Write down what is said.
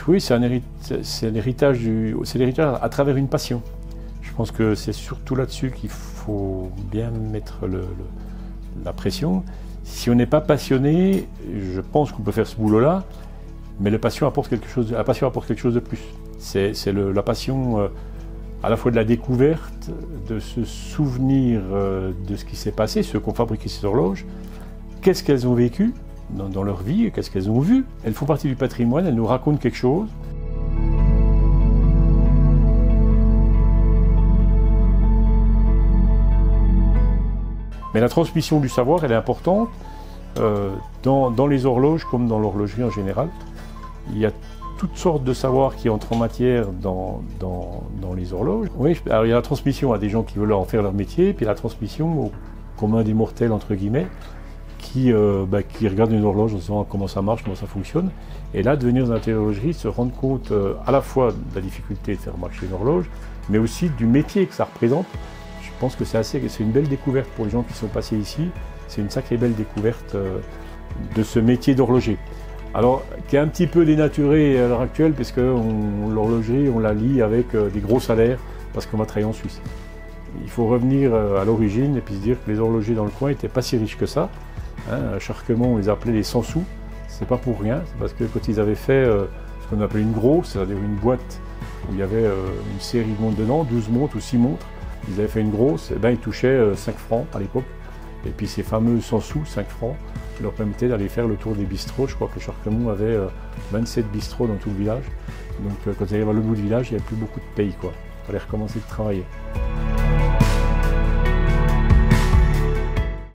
Oui, c'est l'héritage à travers une passion. Je pense que c'est surtout là-dessus qu'il faut bien mettre la pression. Si on n'est pas passionné, je pense qu'on peut faire ce boulot-là, mais la passion apporte quelque chose de plus. C'est la passion à la fois de la découverte, de se souvenir de ce qui s'est passé, ceux qui ont fabriqué ces horloges, qu'est-ce qu'elles ont vécu dans leur vie, qu'est-ce qu'elles ont vu. Elles font partie du patrimoine, elles nous racontent quelque chose. Mais la transmission du savoir, elle est importante dans les horloges comme dans l'horlogerie en général. Il y a toutes sortes de savoirs qui entrent en matière dans les horloges. Oui, alors il y a la transmission à des gens qui veulent en faire leur métier, puis la transmission au commun des mortels, entre guillemets, qui regardent une horloge en se disant comment ça marche, comment ça fonctionne. Et là, de venir dans la horlogerie, se rendre compte à la fois de la difficulté de faire marcher une horloge, mais aussi du métier que ça représente. Je pense que c'est une belle découverte pour les gens qui sont passés ici. C'est une sacrée belle découverte de ce métier d'horloger. Alors, qui est un petit peu dénaturé à l'heure actuelle, parce que l'horlogerie, on la lie avec des gros salaires, parce qu'on va travailler en Suisse. Il faut revenir à l'origine et puis se dire que les horlogers dans le coin n'étaient pas si riches que ça. À Charquemont, on les appelait les 100 sous. C'est pas pour rien, c'est parce que quand ils avaient fait ce qu'on appelait une grosse, c'est-à-dire une boîte où il y avait une série de montres dedans, 12 montres ou 6 montres, ils avaient fait une grosse, et ben ils touchaient 5 francs à l'époque. Et puis ces fameux 100 sous, 5 francs, leur permettaient d'aller faire le tour des bistrots. Je crois que Charquemont avait 27 bistrots dans tout le village. Donc quand ils arrivaient à l'autre bout du village, il n'y avait plus beaucoup de pays, quoi. Il fallait recommencer de travailler.